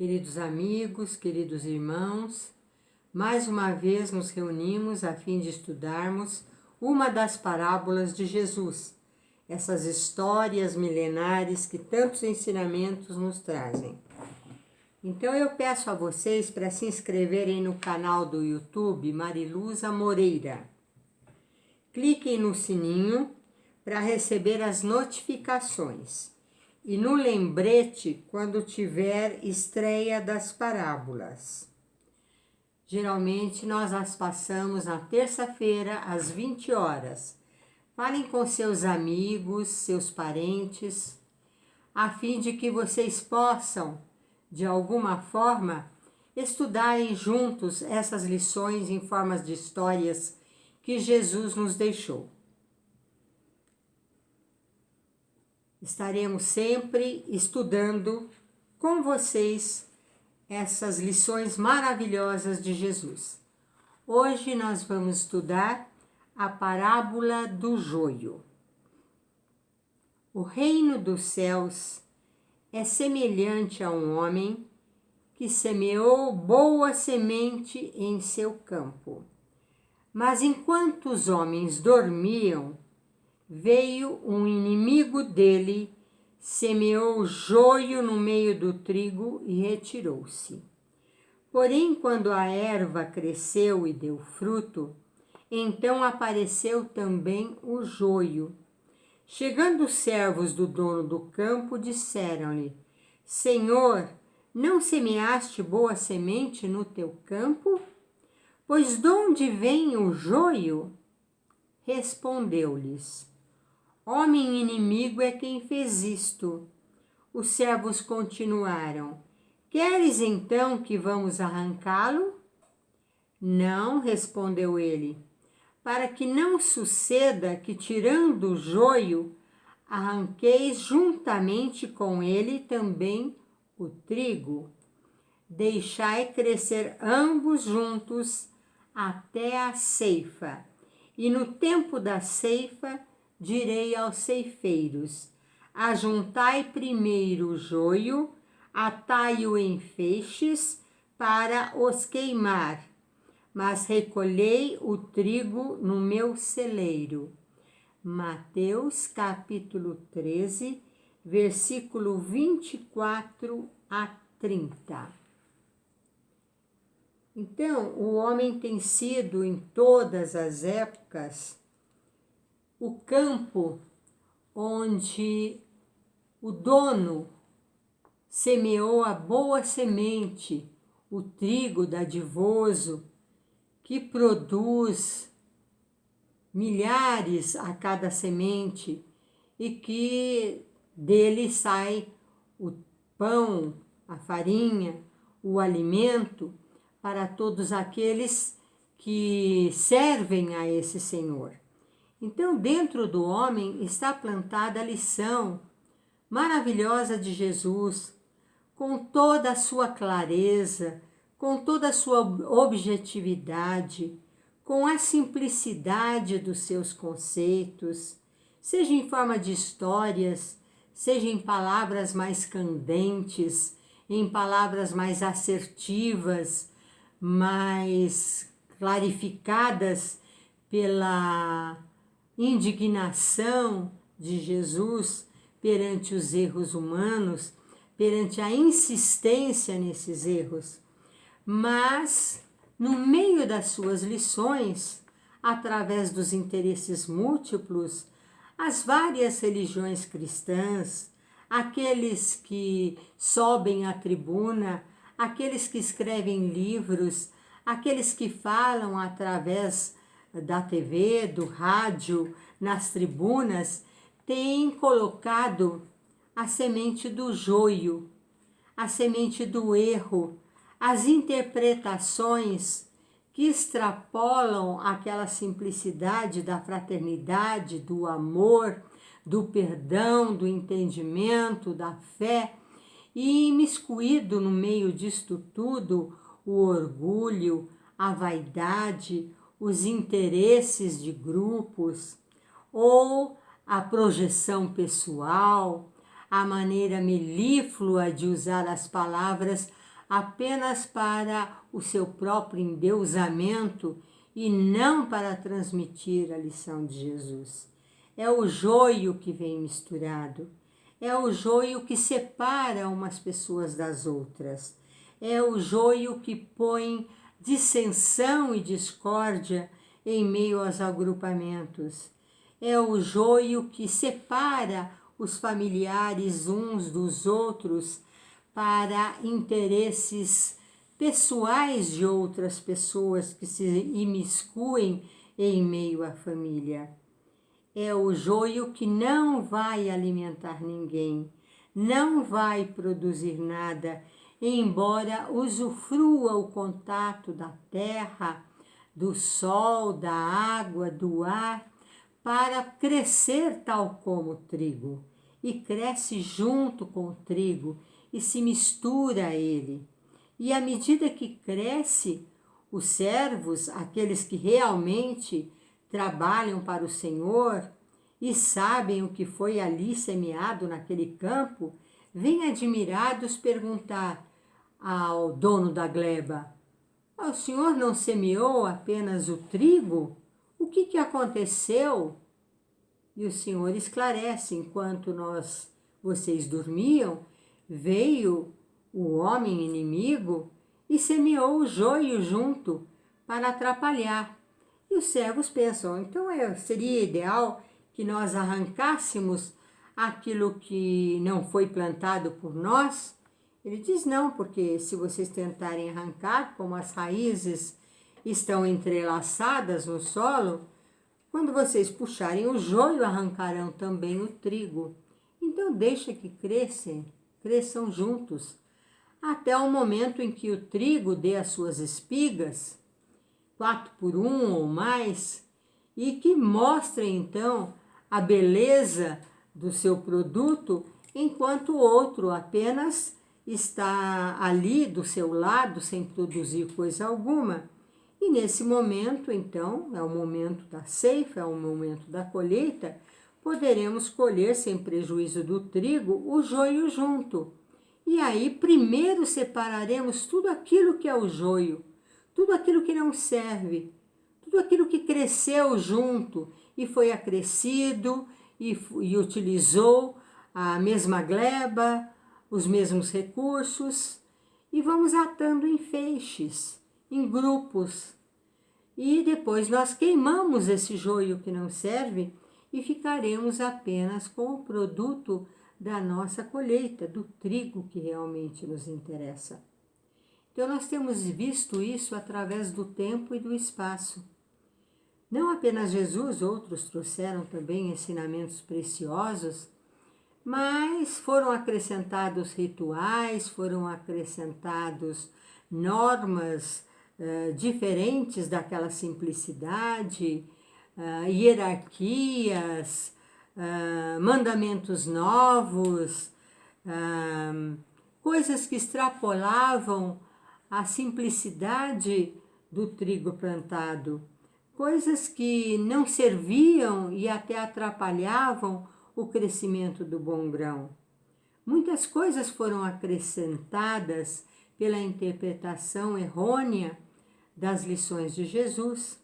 Queridos amigos, queridos irmãos, mais uma vez nos reunimos a fim de estudarmos uma das parábolas de Jesus, essas histórias milenares que tantos ensinamentos nos trazem. Então eu peço a vocês para se inscreverem no canal do YouTube Mariluza Moreira. Cliquem no sininho para receber as notificações e no lembrete quando tiver estreia das parábolas. Geralmente nós as passamos na terça-feira às 20 horas. Falem com seus amigos, seus parentes, a fim de que vocês possam, de alguma forma, estudarem juntos essas lições em formas de histórias que Jesus nos deixou. Estaremos sempre estudando com vocês essas lições maravilhosas de Jesus. Hoje nós vamos estudar a parábola do joio. O reino dos céus é semelhante a um homem que semeou boa semente em seu campo. Mas enquanto os homens dormiam, veio um inimigo dele, semeou joio no meio do trigo e retirou-se. Porém, quando a erva cresceu e deu fruto, então apareceu também o joio. Chegando os servos do dono do campo, disseram-lhe: Senhor, não semeaste boa semente no teu campo? Pois de onde vem o joio? Respondeu-lhes: Homem inimigo é quem fez isto. Os servos continuaram: Queres então que vamos arrancá-lo? Não, respondeu ele, para que não suceda que, tirando o joio, arranqueis juntamente com ele também o trigo. Deixai crescer ambos juntos até a ceifa, e no tempo da ceifa direi aos ceifeiros: ajuntai primeiro o joio, atai-o em feixes para os queimar, mas recolhei o trigo no meu celeiro. Mateus capítulo 13, versículo 24 a 30. Então, o homem tem sido em todas as épocas o campo onde o dono semeou a boa semente, o trigo dadivoso, que produz milhares a cada semente e que dele sai o pão, a farinha, o alimento para todos aqueles que servem a esse Senhor. Então, dentro do homem está plantada a lição maravilhosa de Jesus, com toda a sua clareza, com toda a sua objetividade, com a simplicidade dos seus conceitos, seja em forma de histórias, seja em palavras mais candentes, em palavras mais assertivas, mais clarificadas pela indignação de Jesus perante os erros humanos, perante a insistência nesses erros. Mas, no meio das suas lições, através dos interesses múltiplos, as várias religiões cristãs, aqueles que sobem à tribuna, aqueles que escrevem livros, aqueles que falam através da TV, do rádio, nas tribunas, têm colocado a semente do joio, a semente do erro, as interpretações que extrapolam aquela simplicidade da fraternidade, do amor, do perdão, do entendimento, da fé, e imiscuído no meio disto tudo o orgulho, a vaidade, os interesses de grupos, ou a projeção pessoal, a maneira melíflua de usar as palavras apenas para o seu próprio endeusamento e não para transmitir a lição de Jesus. É o joio que vem misturado, é o joio que separa umas pessoas das outras, é o joio que põe dissensão e discórdia em meio aos agrupamentos, é o joio que separa os familiares uns dos outros para interesses pessoais de outras pessoas que se imiscuem em meio à família. É o joio que não vai alimentar ninguém, não vai produzir nada, embora usufrua o contato da terra, do sol, da água, do ar, para crescer tal como o trigo. E cresce junto com o trigo e se mistura a ele. E à medida que cresce, os servos, aqueles que realmente trabalham para o Senhor e sabem o que foi ali semeado naquele campo, vêm admirados perguntar ao dono da gleba: o senhor não semeou apenas o trigo? O que aconteceu? E o Senhor esclarece: enquanto vocês dormiam, veio o homem inimigo e semeou o joio junto para atrapalhar. E os servos pensam: então seria ideal que nós arrancássemos aquilo que não foi plantado por nós? Ele diz: não, porque se vocês tentarem arrancar, como as raízes estão entrelaçadas no solo, quando vocês puxarem o joio, arrancarão também o trigo. Então deixa que cresçam juntos, até o momento em que o trigo dê as suas espigas, 4 por 1 ou mais, e que mostrem então a beleza do seu produto, enquanto o outro apenas está ali do seu lado sem produzir coisa alguma. E nesse momento, então, é o momento da ceifa, é o momento da colheita, poderemos colher sem prejuízo do trigo o joio junto. E aí primeiro separaremos tudo aquilo que é o joio, tudo aquilo que não serve, tudo aquilo que cresceu junto e foi acrescido e utilizou a mesma gleba, os mesmos recursos, e vamos atando em feixes, em grupos. E depois nós queimamos esse joio que não serve e ficaremos apenas com o produto da nossa colheita, do trigo que realmente nos interessa. Então nós temos visto isso através do tempo e do espaço. Não apenas Jesus, outros trouxeram também ensinamentos preciosos, mas foram acrescentados rituais, foram acrescentados normas diferentes daquela simplicidade, hierarquias, mandamentos novos, coisas que extrapolavam a simplicidade do trigo plantado, coisas que não serviam e até atrapalhavam o crescimento do bom grão. Muitas coisas foram acrescentadas pela interpretação errônea das lições de Jesus.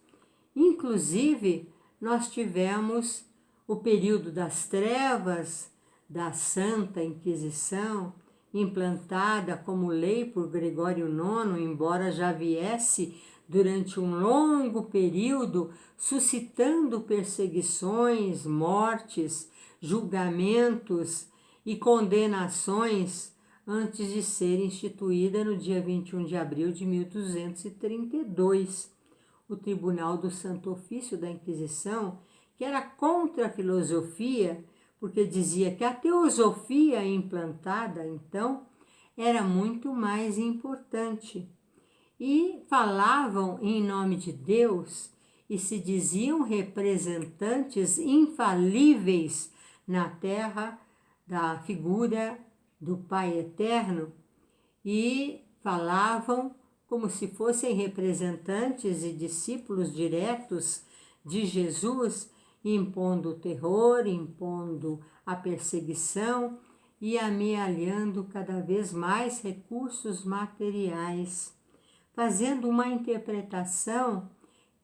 Inclusive, nós tivemos o período das trevas, da Santa Inquisição, implantada como lei por Gregório IX, embora já viesse durante um longo período, suscitando perseguições, mortes, julgamentos e condenações antes de ser instituída no dia 21 de abril de 1232. O Tribunal do Santo Ofício da Inquisição, que era contra a filosofia, porque dizia que a teosofia implantada, então, era muito mais importante. E falavam em nome de Deus e se diziam representantes infalíveis na terra da figura do Pai Eterno, e falavam como se fossem representantes e discípulos diretos de Jesus, impondo o terror, impondo a perseguição e amealhando cada vez mais recursos materiais, fazendo uma interpretação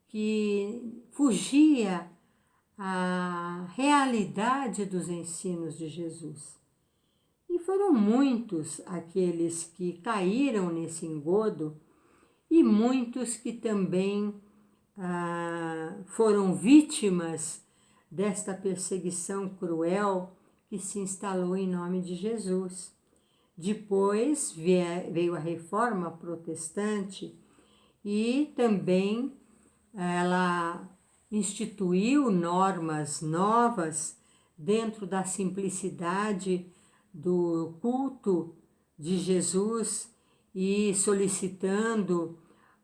que fugia à realidade dos ensinos de Jesus. E foram muitos aqueles que caíram nesse engodo e muitos que também foram vítimas desta perseguição cruel que se instalou em nome de Jesus. Depois veio a Reforma Protestante e também ela instituiu normas novas dentro da simplicidade do culto de Jesus e solicitando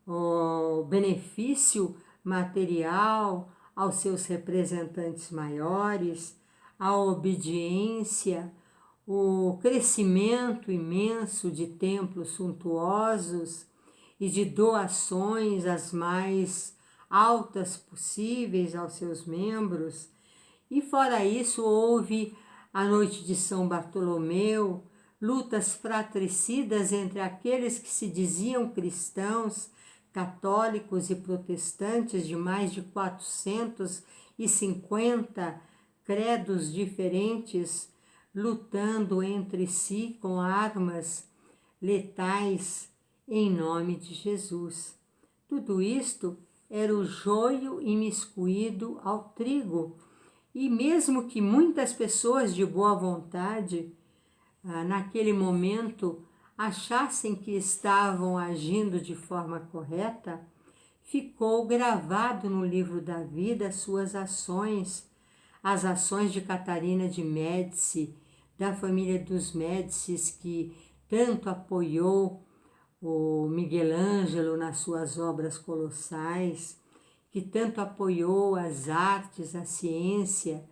o benefício material aos seus representantes maiores, a obediência, o crescimento imenso de templos suntuosos e de doações as mais altas possíveis aos seus membros. E fora isso, houve a noite de São Bartolomeu, lutas fratricidas entre aqueles que se diziam cristãos, católicos e protestantes de mais de 450 credos diferentes, lutando entre si com armas letais em nome de Jesus. Tudo isto era o joio imiscuído ao trigo, e mesmo que muitas pessoas de boa vontade, naquele momento, achassem que estavam agindo de forma correta, ficou gravado no livro da vida suas ações, as ações de Catarina de Médici, da família dos Médicis, que tanto apoiou o Miguel Ângelo nas suas obras colossais, que tanto apoiou as artes, a ciência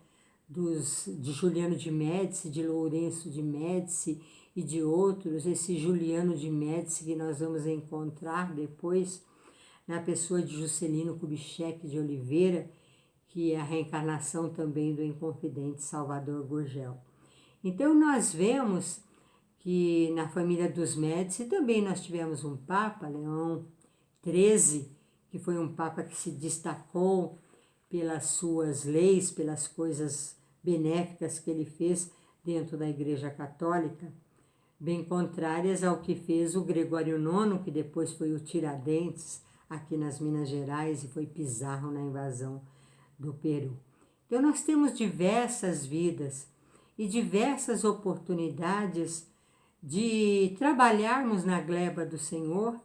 de Juliano de Médici, de Lourenço de Médici e de outros, esse Juliano de Médici que nós vamos encontrar depois na pessoa de Juscelino Kubitschek de Oliveira, que é a reencarnação também do Inconfidente Salvador Gurgel. Então nós vemos que na família dos Médici também nós tivemos um Papa, Leão XIII, que foi um Papa que se destacou pelas suas leis, pelas coisas benéficas que ele fez dentro da Igreja Católica, bem contrárias ao que fez o Gregório IX, que depois foi o Tiradentes aqui nas Minas Gerais e foi Pizarro na invasão do Peru. Então nós temos diversas vidas e diversas oportunidades de trabalharmos na gleba do Senhor,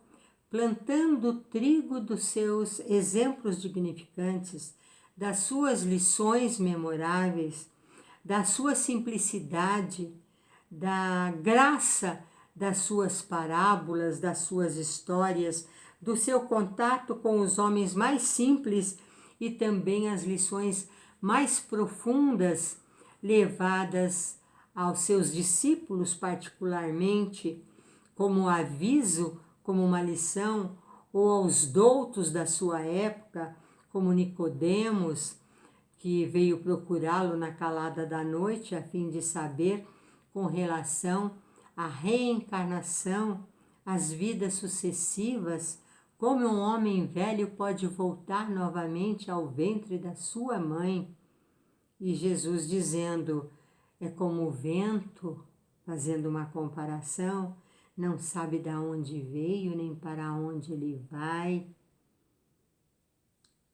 plantando o trigo dos seus exemplos dignificantes, das suas lições memoráveis, da sua simplicidade, da graça das suas parábolas, das suas histórias, do seu contato com os homens mais simples e também as lições mais profundas levadas aos seus discípulos particularmente, como aviso, como uma lição, ou aos doutos da sua época, como Nicodemos, que veio procurá-lo na calada da noite a fim de saber com relação à reencarnação, às vidas sucessivas, como um homem velho pode voltar novamente ao ventre da sua mãe. E Jesus dizendo, é como o vento, fazendo uma comparação, não sabe de onde veio nem para onde ele vai,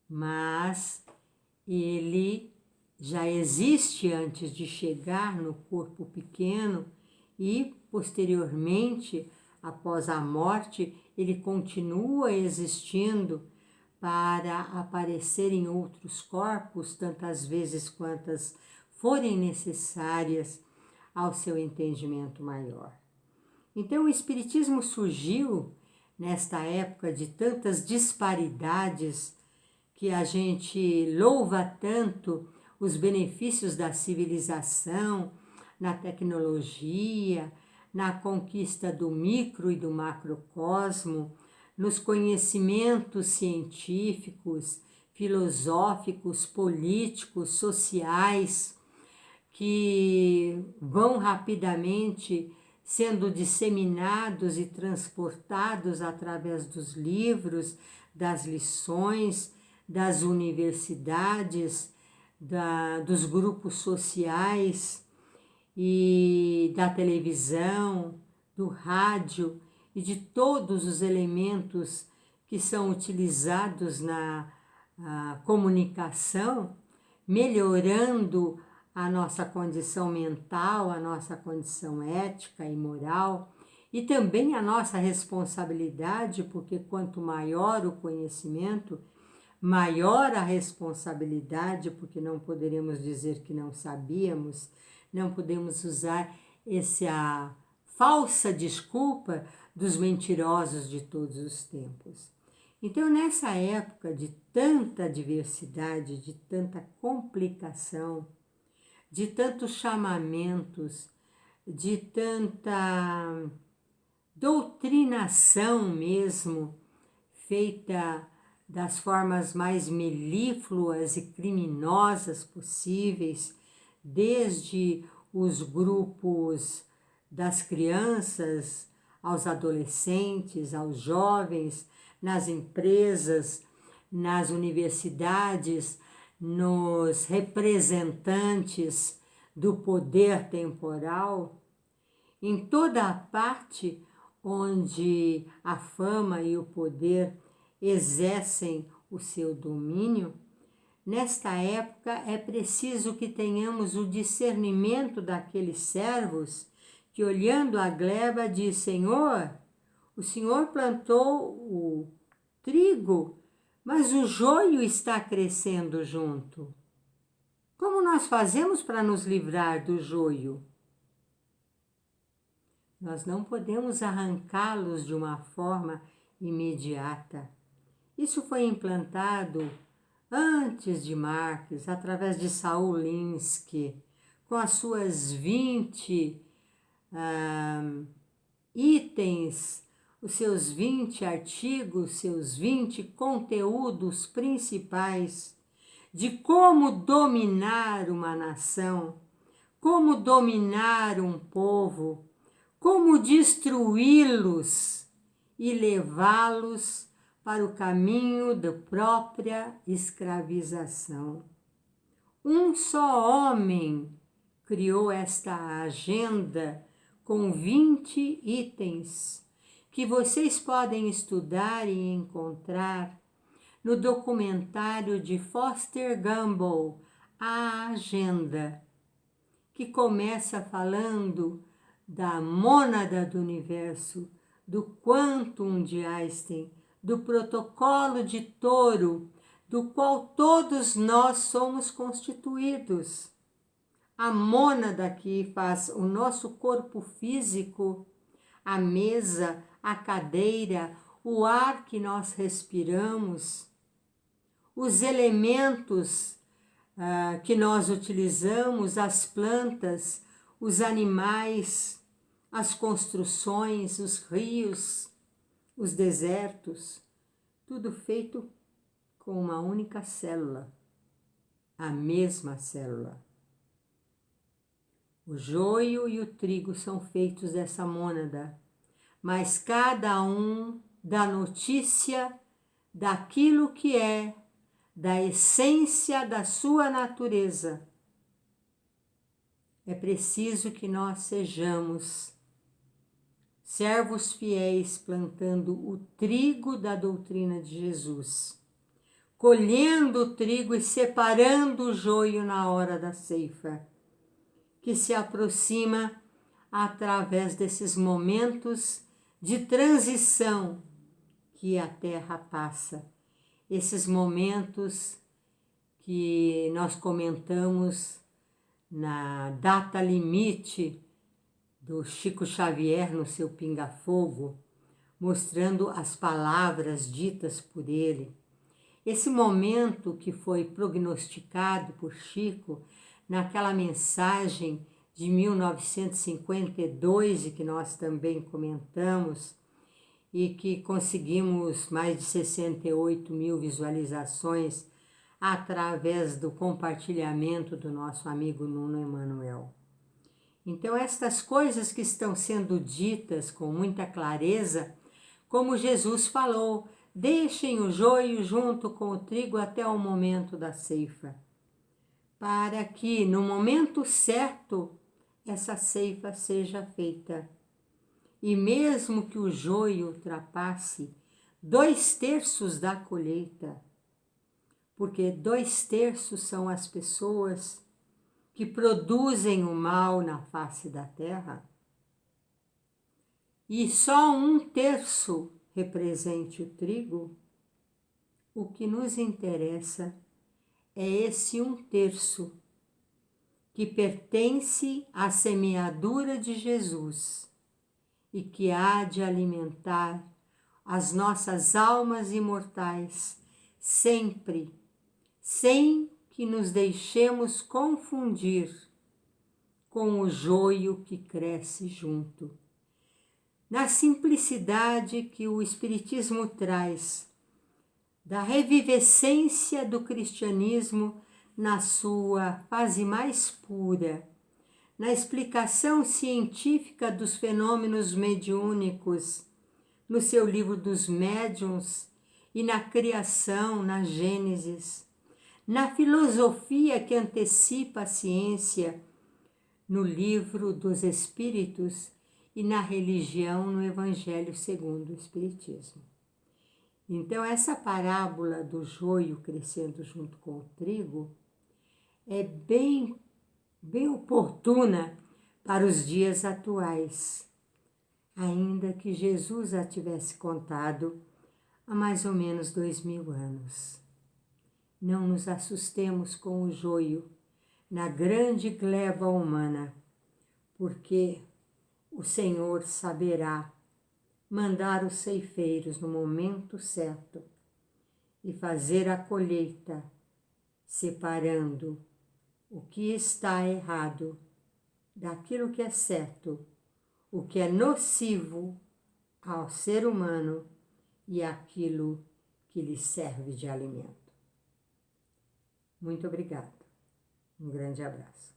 mas ele já existe antes de chegar no corpo pequeno e, posteriormente, após a morte, ele continua existindo para aparecer em outros corpos tantas vezes quantas forem necessárias ao seu entendimento maior. Então, o Espiritismo surgiu nesta época de tantas disparidades que a gente louva tanto os benefícios da civilização, na tecnologia, na conquista do micro e do macrocosmo, nos conhecimentos científicos, filosóficos, políticos, sociais, que vão rapidamente sendo disseminados e transportados através dos livros, das lições, das universidades, dos grupos sociais e da televisão, do rádio e de todos os elementos que são utilizados na comunicação, melhorando a nossa condição mental, a nossa condição ética e moral, e também a nossa responsabilidade, porque quanto maior o conhecimento, maior a responsabilidade, porque não poderemos dizer que não sabíamos, não podemos usar essa falsa desculpa dos mentirosos de todos os tempos. Então, nessa época de tanta diversidade, de tanta complicação, de tantos chamamentos, de tanta doutrinação mesmo, feita das formas mais melífluas e criminosas possíveis, desde os grupos das crianças aos adolescentes, aos jovens, nas empresas, nas universidades, nos representantes do poder temporal, em toda a parte onde a fama e o poder exercem o seu domínio. Nesta época é preciso que tenhamos o discernimento daqueles servos que, olhando a gleba, diz: Senhor, o Senhor plantou o trigo, mas o joio está crescendo junto. Como nós fazemos para nos livrar do joio? Nós não podemos arrancá-los de uma forma imediata. Isso foi implantado antes de Marx, através de Saul Alinsky, com as suas 20 itens, os seus 20 artigos, seus 20 conteúdos principais de como dominar uma nação, como dominar um povo, como destruí-los e levá-los para o caminho da própria escravização. Um só homem criou esta agenda com 20 itens que vocês podem estudar e encontrar no documentário de Foster Gamble, A Agenda, que começa falando da mônada do universo, do quantum de Einstein, do protocolo de Toro, do qual todos nós somos constituídos. A mônada que faz o nosso corpo físico, a mesa, a cadeira, o ar que nós respiramos, os elementos que nós utilizamos, as plantas, os animais, as construções, os rios, os desertos, tudo feito com uma única célula, a mesma célula. O joio e o trigo são feitos dessa mônada, mas cada um dá notícia daquilo que é, da essência da sua natureza. É preciso que nós sejamos servos fiéis, plantando o trigo da doutrina de Jesus, colhendo o trigo e separando o joio na hora da ceifa, que se aproxima através desses momentos de transição que a Terra passa, esses momentos que nós comentamos na data limite do Chico Xavier no seu Pinga-Fogo, mostrando as palavras ditas por ele. Esse momento que foi prognosticado por Chico naquela mensagem de 1952 e que nós também comentamos e que conseguimos mais de 68 mil visualizações através do compartilhamento do nosso amigo Nuno Emanuel. Então, estas coisas que estão sendo ditas com muita clareza, como Jesus falou, deixem o joio junto com o trigo até o momento da ceifa, para que no momento certo essa ceifa seja feita. E mesmo que o joio ultrapasse 2/3 da colheita, porque 2/3 são as pessoas que produzem o mal na face da terra, e só 1/3 represente o trigo, o que nos interessa é esse 1/3 que pertence à semeadura de Jesus e que há de alimentar as nossas almas imortais sempre, sem que nos deixemos confundir com o joio que cresce junto. Na simplicidade que o Espiritismo traz, da revivescência do cristianismo na sua fase mais pura, na explicação científica dos fenômenos mediúnicos, no seu livro dos médiuns e na criação, na Gênesis, na filosofia que antecipa a ciência, no livro dos Espíritos e na religião no Evangelho segundo o Espiritismo. Então, essa parábola do joio crescendo junto com o trigo é bem oportuna para os dias atuais, ainda que Jesus a tivesse contado há mais ou menos 2000 anos. Não nos assustemos com o joio na grande gleba humana, porque o Senhor saberá mandar os ceifeiros no momento certo e fazer a colheita, separando o que está errado daquilo que é certo, o que é nocivo ao ser humano e aquilo que lhe serve de alimento. Muito obrigada. Um grande abraço.